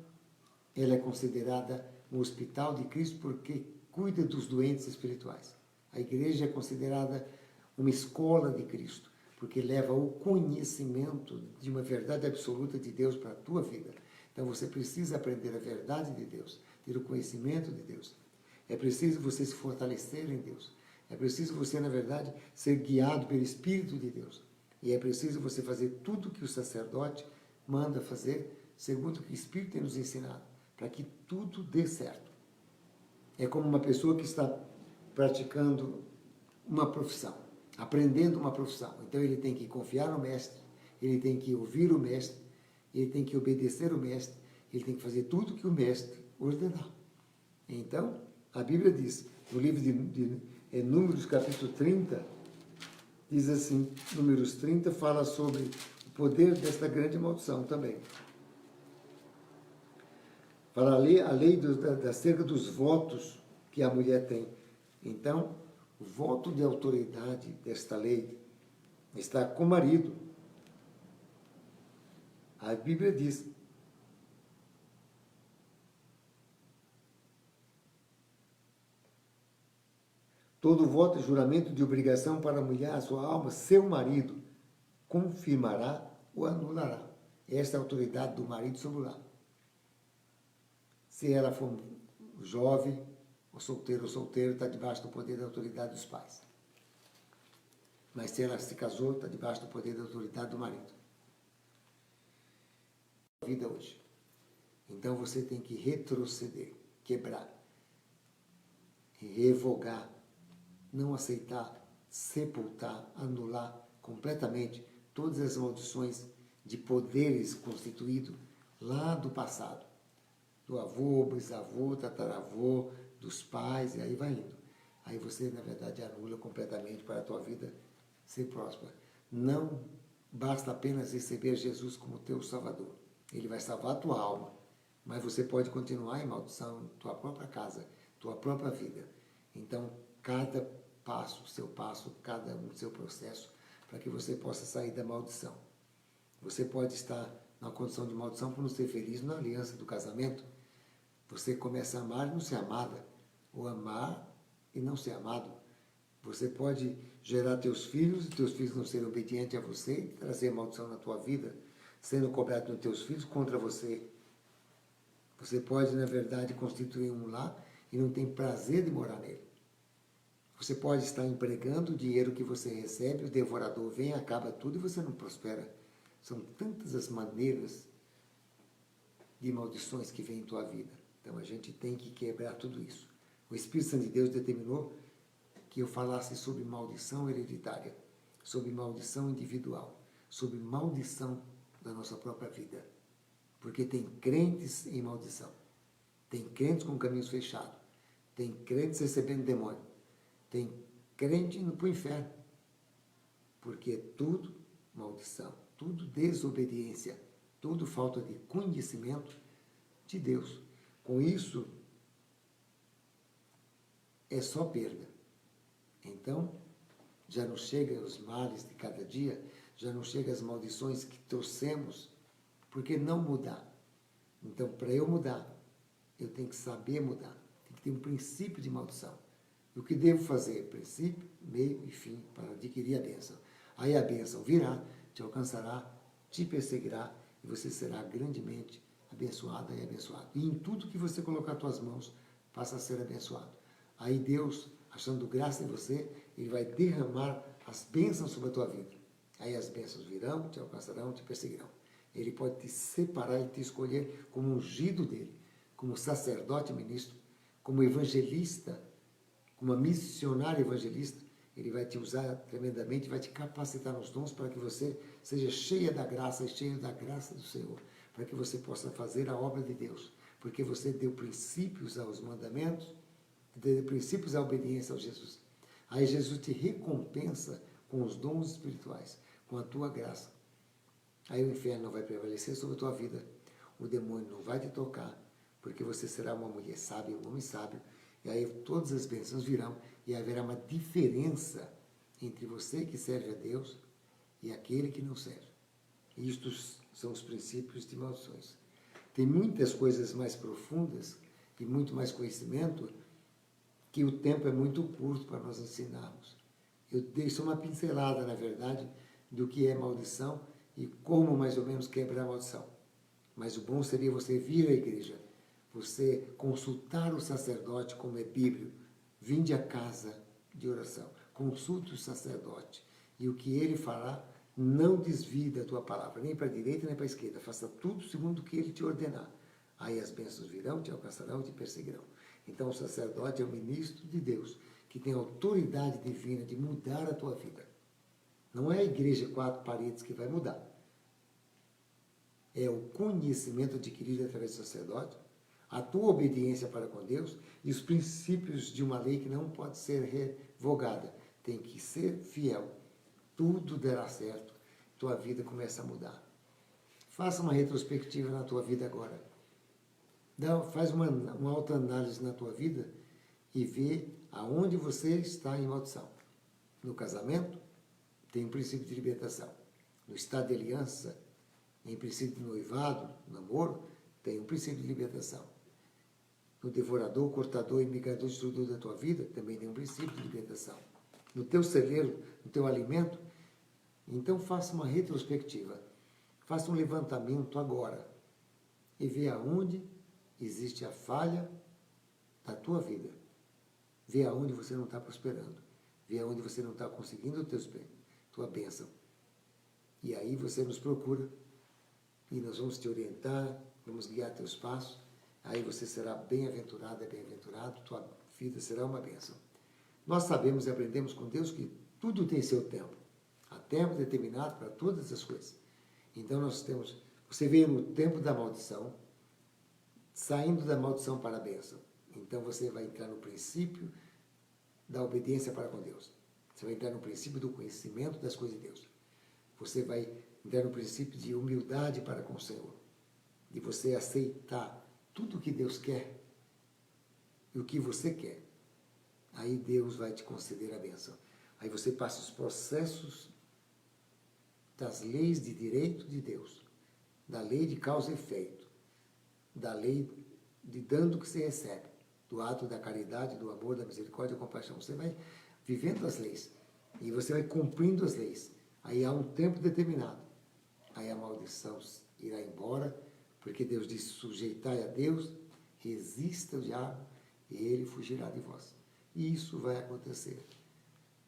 ela é considerada um hospital de Cristo porque cuida dos doentes espirituais. A igreja é considerada uma escola de Cristo, porque leva o conhecimento de uma verdade absoluta de Deus para a tua vida. Então você precisa aprender a verdade de Deus, ter o conhecimento de Deus. É preciso você se fortalecer em Deus. É preciso você, na verdade, ser guiado pelo Espírito de Deus. E é preciso você fazer tudo o que o sacerdote manda fazer, segundo o que o Espírito tem nos ensinado, para que tudo dê certo. É como uma pessoa que está praticando uma profissão, aprendendo uma profissão. Então ele tem que confiar no mestre, ele tem que ouvir o mestre, ele tem que obedecer o mestre, ele tem que fazer tudo que o mestre ordenar. Então, a Bíblia diz, no livro de Números, capítulo 30, diz assim, Números 30 fala sobre o poder desta grande maldição também. Fala a lei acerca dos votos que a mulher tem. Então, o voto de autoridade desta lei está com o marido. A Bíblia diz, todo voto e juramento de obrigação para a mulher, a sua alma, seu marido, confirmará ou anulará. Esta é a autoridade do marido sobre o lar. Se ela for jovem, ou solteiro, está debaixo do poder da autoridade dos pais. Mas se ela se casou, está debaixo do poder da autoridade do marido. A vida hoje. Então você tem que retroceder, quebrar, revogar, não aceitar, sepultar, anular completamente todas as maldições de poderes constituídos lá do passado. Do avô, bisavô, tataravô, dos pais, e aí vai indo. Aí você, na verdade, anula completamente para a tua vida ser próspera. Não basta apenas receber Jesus como teu Salvador. Ele vai salvar a tua alma, mas você pode continuar em maldição, tua própria casa, tua própria vida. Então, cada passo, cada um seu processo, para que você possa sair da maldição. Você pode estar numa condição de maldição por não ser feliz na aliança do casamento. Você começa a amar e não ser amada, ou amar e não ser amado. Você pode gerar teus filhos, e teus filhos não serem obedientes a você, e trazer maldição na tua vida, sendo cobrado nos teus filhos contra você. Você pode, na verdade, constituir um lar e não tem prazer de morar nele. Você pode estar empregando o dinheiro que você recebe, o devorador vem, acaba tudo e você não prospera. São tantas as maneiras de maldições que vêm em tua vida. Então a gente tem que quebrar tudo isso. O Espírito Santo de Deus determinou que eu falasse sobre maldição hereditária, sobre maldição individual, sobre maldição da nossa própria vida. Porque tem crentes em maldição, tem crentes com caminhos fechados, tem crentes recebendo demônio, tem crente indo para o inferno, porque é tudo maldição, tudo desobediência, tudo falta de conhecimento de Deus. Com isso, é só perda. Então, já não chegam os males de cada dia, já não chegam as maldições que trouxemos, porque não mudar. Então, para eu mudar, eu tenho que saber mudar, tem que ter um princípio de maldição. E o que devo fazer? Princípio, meio e fim, para adquirir a bênção. Aí a bênção virá, te alcançará, te perseguirá, e você será grandemente abençoada e abençoado. E em tudo que você colocar as tuas mãos, passa a ser abençoado. Aí Deus achando graça em você, Ele vai derramar as bênçãos sobre a tua vida. Aí as bênçãos virão, te alcançarão, te perseguirão. Ele pode te separar e te escolher como ungido dele, como sacerdote ministro, como evangelista, como missionário evangelista. Ele vai te usar tremendamente, vai te capacitar nos dons para que você seja cheia da graça e cheio da graça do Senhor, para que você possa fazer a obra de Deus, porque você deu princípios aos mandamentos, deu princípios à obediência a Jesus. Aí Jesus te recompensa com os dons espirituais, com a tua graça. Aí o inferno não vai prevalecer sobre a tua vida, o demônio não vai te tocar, porque você será uma mulher sábia, um homem sábio, e aí todas as bênçãos virão, e haverá uma diferença entre você que serve a Deus e aquele que não serve. Estes são os princípios de maldições. Tem muitas coisas mais profundas e muito mais conhecimento que o tempo é muito curto para nós ensinarmos. Eu deixo uma pincelada, na verdade, do que é maldição e como mais ou menos quebrar a maldição. Mas o bom seria você vir à igreja, você consultar o sacerdote, como é bíblico, vinde à casa de oração, consulte o sacerdote, e o que ele fará, não desvie da tua palavra, nem para a direita nem para a esquerda, faça tudo segundo o que ele te ordenar. Aí as bênçãos virão, te alcançarão e te perseguirão. Então o sacerdote é o ministro de Deus, que tem autoridade divina de mudar a tua vida. Não é a igreja quatro paredes que vai mudar. É o conhecimento adquirido através do sacerdote, a tua obediência para com Deus e os princípios de uma lei que não pode ser revogada. Tem que ser fiel. Tudo dará certo. Tua vida começa a mudar. Faça uma retrospectiva na tua vida agora. Faz uma autoanálise na tua vida e vê aonde você está em maldição. No casamento, tem um princípio de libertação. No estado de aliança, em princípio de noivado, namoro, tem um princípio de libertação. No devorador, cortador e migrador, destruidor da tua vida, também tem um princípio de libertação. No teu celeiro, no teu alimento, então faça uma retrospectiva. Faça um levantamento agora e vê aonde existe a falha da tua vida. Vê aonde você não está prosperando. Vê aonde você não está conseguindo o tua bênção. E aí você nos procura e nós vamos te orientar, vamos guiar teus passos. Aí você será bem-aventurado, bem-aventurado, tua vida será uma bênção. Nós sabemos e aprendemos com Deus que tudo tem seu tempo. Há tempo determinado para todas as coisas. Então nós temos, você veio no tempo da maldição, saindo da maldição para a bênção. Então você vai entrar no princípio da obediência para com Deus. Você vai entrar no princípio do conhecimento das coisas de Deus. Você vai entrar no princípio de humildade para com o Senhor. De você aceitar tudo o que Deus quer e o que você quer. Aí Deus vai te conceder a bênção. Aí você passa os processos das leis de direito de Deus, da lei de causa e efeito, da lei de dando que você recebe, do ato da caridade, do amor, da misericórdia e da compaixão. Você vai vivendo as leis e você vai cumprindo as leis. Aí há um tempo determinado. Aí a maldição irá embora, porque Deus disse, sujeitai a Deus, resista ao diabo, e ele fugirá de vós. E isso vai acontecer.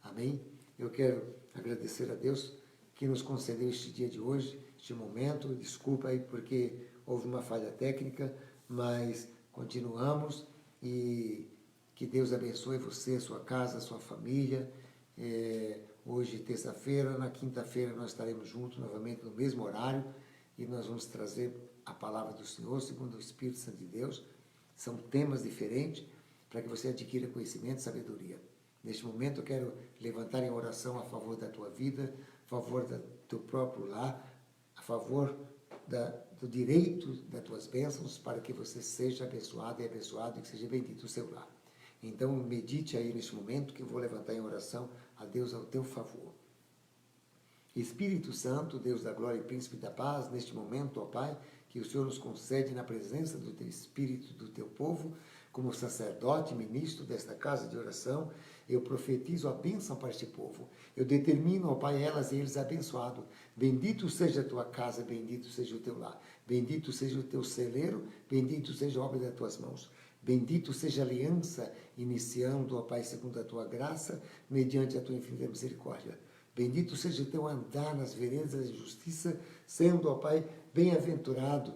Amém? Eu quero agradecer a Deus que nos concedeu este dia de hoje, este momento. Desculpa aí porque houve uma falha técnica, mas continuamos e que Deus abençoe você, sua casa, sua família. Hoje, terça-feira, na quinta-feira nós estaremos juntos novamente no mesmo horário e nós vamos trazer a palavra do Senhor, segundo o Espírito Santo de Deus. São temas diferentes para que você adquira conhecimento e sabedoria. Neste momento eu quero levantar em oração a favor da tua vida, a favor do teu próprio lar, a favor do direito das tuas bênçãos, para que você seja abençoado e que seja bendito o seu lar. Então medite aí neste momento que eu vou levantar em oração a Deus ao teu favor. Espírito Santo, Deus da glória e príncipe da paz, neste momento, ó Pai, que o Senhor nos concede na presença do teu Espírito, do teu povo, como sacerdote, ministro desta casa de oração, eu profetizo a bênção para este povo. Eu determino, ó Pai, elas e eles abençoados. Bendito seja a tua casa, bendito seja o teu lar. Bendito seja o teu celeiro, bendito seja a obra das tuas mãos. Bendito seja a aliança iniciando, ó Pai, segundo a tua graça, mediante a tua infinita misericórdia. Bendito seja o teu andar nas veredas da justiça, sendo, ó Pai, bem-aventurado,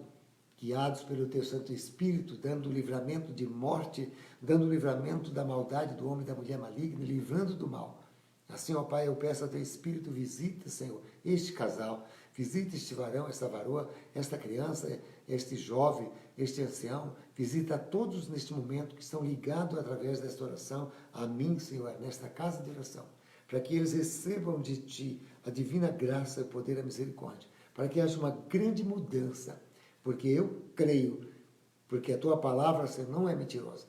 guiados pelo teu Santo Espírito, dando livramento de morte, dando livramento da maldade do homem e da mulher maligna, livrando do mal. Assim, ó Pai, eu peço a teu Espírito, visita, Senhor, este casal, visita este varão, esta varoa, esta criança, este jovem, este ancião, visita a todos neste momento que estão ligados através desta oração a mim, Senhor, nesta casa de oração, para que eles recebam de Ti a divina graça, o poder e a misericórdia, para que haja uma grande mudança, porque eu creio, porque a Tua palavra, Senhor, não é mentirosa.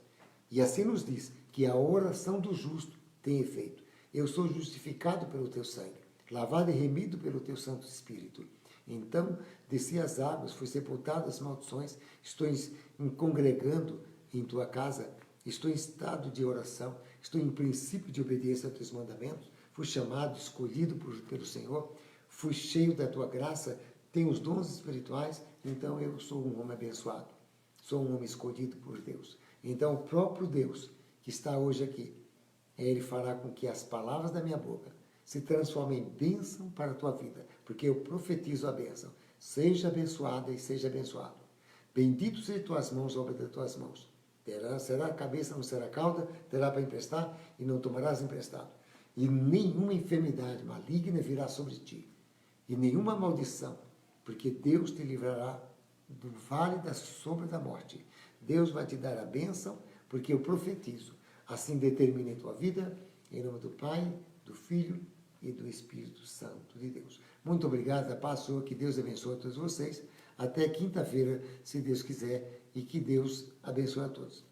E assim nos diz que a oração do justo tem efeito. Eu sou justificado pelo Teu sangue, lavado e remido pelo Teu Santo Espírito. Então, desci as águas, fui sepultado as maldições, estou congregando em Tua casa, estou em estado de oração, estou em princípio de obediência aos Teus mandamentos, fui chamado, escolhido pelo Senhor, fui cheio da Tua graça, tenho os dons espirituais, então eu sou um homem abençoado, sou um homem escolhido por Deus. Então, o próprio Deus que está hoje aqui, Ele fará com que as palavras da minha boca se transformem em bênção para a tua vida, porque eu profetizo a bênção. Seja abençoada e seja abençoado. Bendito seja tuas mãos, obra das tuas mãos. Será a cabeça, não será a cauda, terá para emprestar e não tomarás emprestado. E nenhuma enfermidade maligna virá sobre ti, e nenhuma maldição, porque Deus te livrará do vale da sombra da morte. Deus vai te dar a bênção, porque eu profetizo. Assim determine a tua vida, em nome do Pai, do Filho e do Espírito Santo de Deus. Muito obrigado, a paz sua, que Deus abençoe a todos vocês. Até quinta-feira, se Deus quiser, e que Deus abençoe a todos.